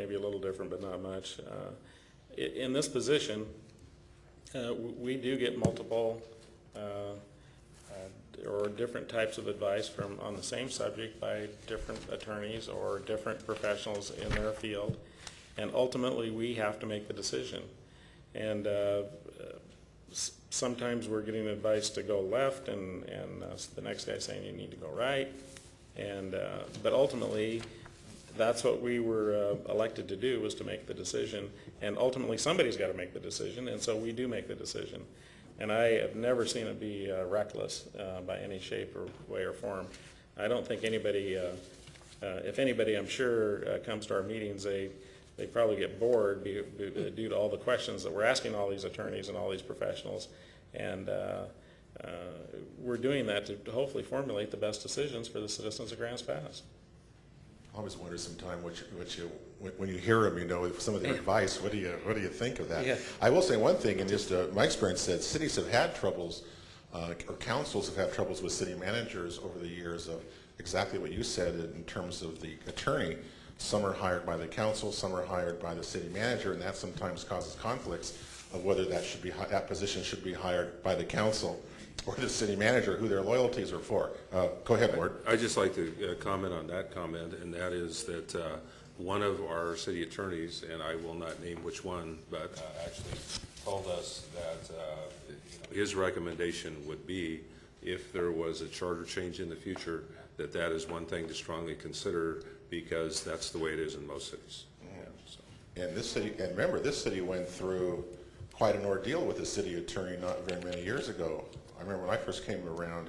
maybe a little different, but not much. In this position, we do get multiple or different types of advice on the same subject by different attorneys or different professionals in their field, and ultimately we have to make the decision. And sometimes we're getting advice to go left, and the next guy saying you need to go right, and but ultimately that's what we were elected to do, was to make the decision, and ultimately somebody's got to make the decision, and so we do make the decision. And I have never seen it be reckless by any shape or way or form. I don't think anybody, if anybody I'm sure comes to our meetings, they probably get bored due to all the questions that we're asking all these attorneys and all these professionals. And we're doing that to hopefully formulate the best decisions for the citizens of Grants Pass. I always wonder sometimes when you hear them, you know, some of the advice, what do you think of that? Yeah. I will say one thing, and just my experience that cities have had troubles, or councils have had troubles with city managers over the years of exactly what you said in terms of the attorney. Some are hired by the council, some are hired by the city manager, and that sometimes causes conflicts of whether that position should be hired by the council or the city manager, who their loyalties are for. Go ahead, Ward. I'd just like to comment on that comment, and that is that one of our city attorneys, and I will not name which one, but actually told us that his recommendation would be, if there was a charter change in the future, that is one thing to strongly consider, because that's the way it is in most cities. Yeah, so. And this city, and remember, this city went through quite an ordeal with the city attorney not very many years ago. I remember when I first came around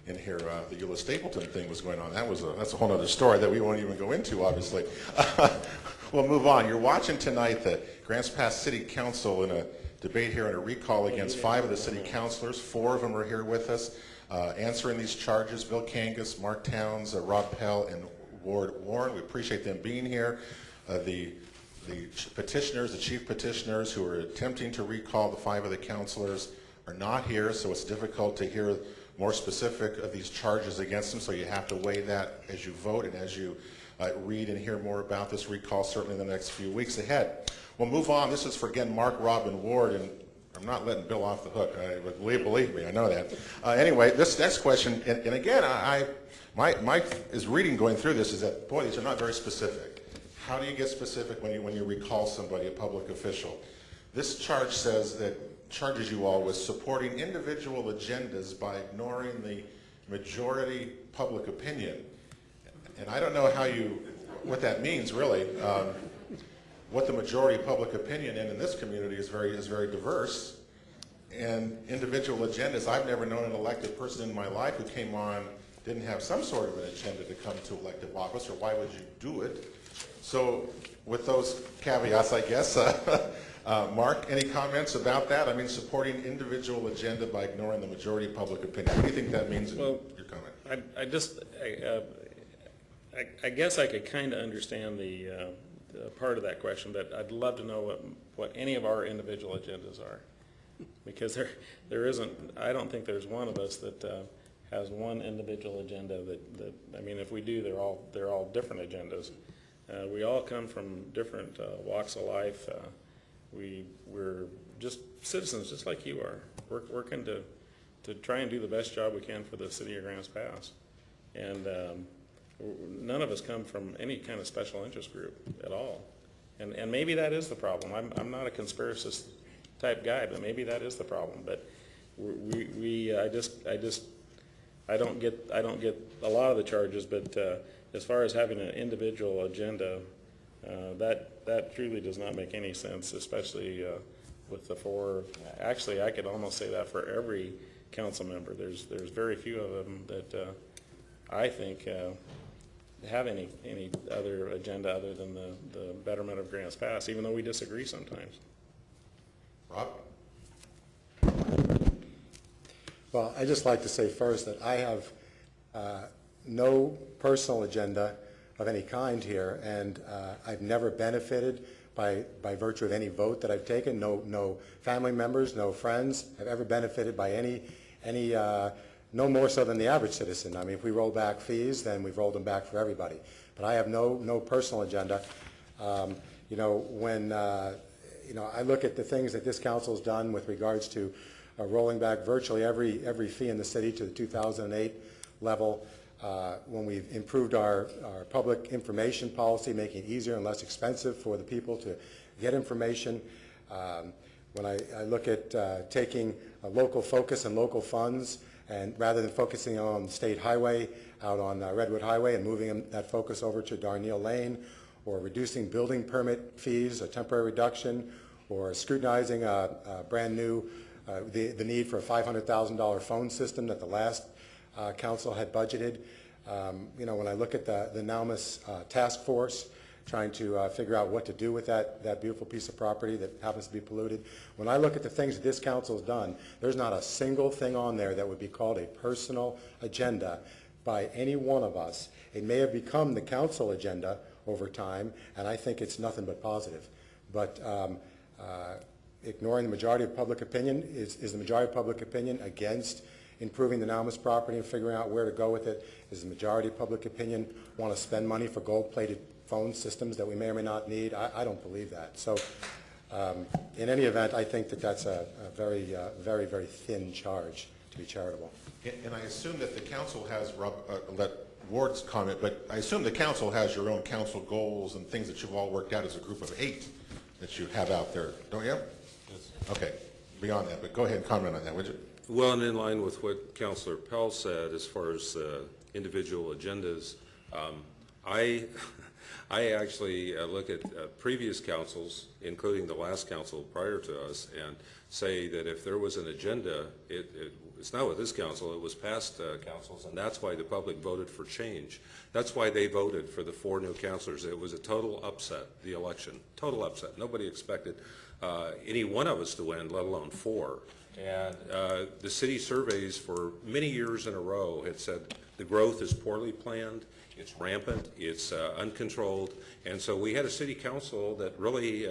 in here, the Eula Stapleton thing was going on. That's a whole other story that we won't even go into, obviously. We'll move on. You're watching tonight the Grants Pass City Council in a debate here on a recall against 5 of the city councilors. 4 of them are here with us answering these charges: Bill Kangas, Mark Towns, Rob Pell, and Ward Warren. We appreciate them being here. The petitioners, the chief petitioners who are attempting to recall the 5 of the councilors are not here, so it's difficult to hear more specific of these charges against them, so you have to weigh that as you vote and as you read and hear more about this recall, certainly in the next few weeks ahead. We'll move on. This is for, again, Mark, Rob, and Ward, and I'm not letting Bill off the hook. Believe me, I know that. Anyway, this next question, and again, my reading going through this is that, boy, these are not very specific. How do you get specific when you recall somebody, a public official? This charge says that charges you all with supporting individual agendas by ignoring the majority public opinion. And I don't know what that means, really. What the majority public opinion in this community is very diverse. And individual agendas, I've never known an elected person in my life who came on, didn't have some sort of an agenda to come to elective office, or why would you do it? So with those caveats, I guess, Mark, any comments about that? I mean, supporting individual agenda by ignoring the majority public opinion. What do you think that means in your comment? I guess I could kind of understand the part of that question, but I'd love to know what any of our individual agendas are, because there isn't. I don't think there's one of us that has one individual agenda. That I mean, if we do, they're all different agendas. We all come from different walks of life. We're just citizens, just like you are. We're working to try and do the best job we can for the city of Grants Pass, and none of us come from any kind of special interest group at all. And maybe that is the problem. I'm not a conspiracist type guy, but maybe that is the problem. But I don't get a lot of the charges, but as far as having an individual agenda, that truly does not make any sense, especially with the 4. Actually, I could almost say that for every council member. There's very few of them that I think have any other agenda other than the betterment of Grants Pass, even though we disagree sometimes. Rob? Well, I'd just like to say first that I have no personal agenda of any kind here, and I've never benefited by virtue of any vote that I've taken. No family members, no friends have ever benefited by any no more so than the average citizen. I mean, if we roll back fees, then we've rolled them back for everybody. But I have no personal agenda. You know, when you know, I look at the things that this council's done with regards to rolling back virtually every fee in the city to the 2008 level, when we've improved our public information policy, making it easier and less expensive for the people to get information. When I look at taking a local focus and local funds, and rather than focusing on State Highway out on Redwood Highway and moving that focus over to Darneal Lane, or reducing building permit fees, a temporary reduction, or scrutinizing a brand new, the need for a $500,000 phone system that the last council had budgeted. You know, when I look at the NALMUS task force, trying to figure out what to do with that beautiful piece of property that happens to be polluted. When I look at the things that this council has done, there's not a single thing on there that would be called a personal agenda by any one of us. It may have become the council agenda over time, and I think it's nothing but positive. But ignoring the majority of public opinion, is the majority of public opinion against improving the NALMUS property and figuring out where to go with it? Is the majority of public opinion want to spend money for gold-plated phone systems that we may or may not need? I don't believe that. So in any event, I think that that's a very, very thin charge to be charitable. And I assume that the council has, let Ward's comment, but I assume the council has your own council goals and things that you've all worked out as a group of 8 that you have out there, don't you? Yes. Okay, beyond that, but go ahead and comment on that, would you? Well, and in line with what Councilor Pell said as far as individual agendas, I actually look at previous councils, including the last council prior to us, and say that if there was an agenda, it's not with this council, it was past councils, and that's why the public voted for change. That's why they voted for the 4 new councilors. It was a total upset, the election, total upset. Nobody expected any one of us to win, let alone 4. And the city surveys for many years in a row had said the growth is poorly planned, it's rampant, it's uncontrolled, and so we had a city council that really,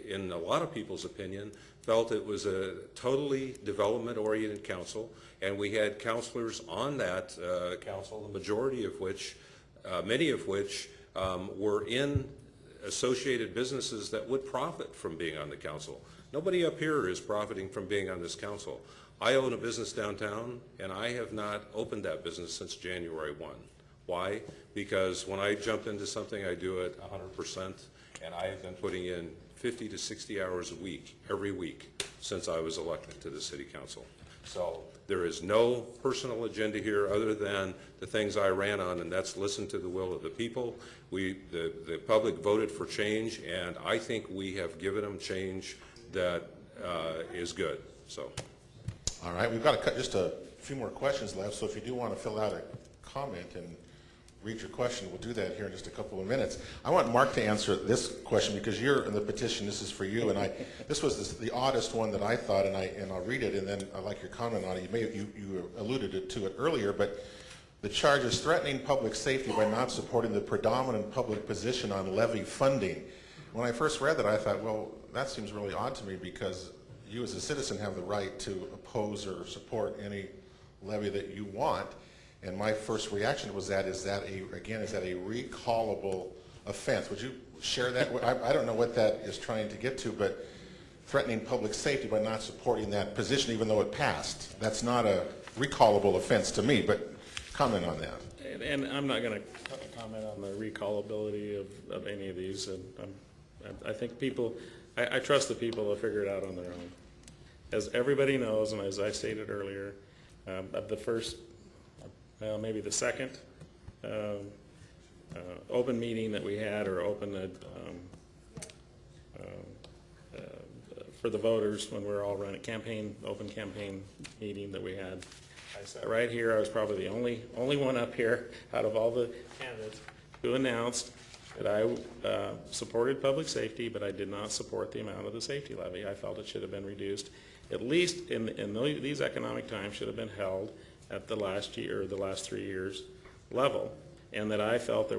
in a lot of people's opinion, felt it was a totally development-oriented council, and we had councilors on that council, the majority of which, many of which were in associated businesses that would profit from being on the council. Nobody up here is profiting from being on this council. I own a business downtown, and I have not opened that business since January 1. Why? Because when I jump into something, I do it 100%, and I have been putting in 50 to 60 hours a week, every week, since I was elected to the city council. So there is no personal agenda here other than the things I ran on, and that's listen to the will of the people. The public voted for change, and I think we have given them change that is good. So. All right, we've got just a few more questions left, so if you do want to fill out a comment and read your question, we'll do that here in just a couple of minutes. I want Mark to answer this question because you're in the petition. This is for you, and this was the oddest one that I thought, and I'll read it, and then I'd like your comment on it. You alluded to it earlier, but the charge is threatening public safety by not supporting the predominant public position on levy funding. When I first read that, I thought, well, that seems really odd to me because you as a citizen have the right to oppose or support any levy that you want. And my first reaction was is that a recallable offense? Would you share that? I don't know what that is trying to get to, but threatening public safety by not supporting that position even though it passed. That's not a recallable offense to me, but comment on that. And I'm not going to comment on the recallability of any of these. I think people, I trust the people to figure it out on their own. As everybody knows, and as I stated earlier, of the first, maybe the second open meeting that we had, or open for the voters when we were all running open campaign meeting that we had. I sat right here. I was probably the only one up here out of all the candidates who announced that I supported public safety, but I did not support the amount of the safety levy. I felt it should have been reduced, at least in these economic times, should have been held at the last year or the last 3 years level, and that I felt there was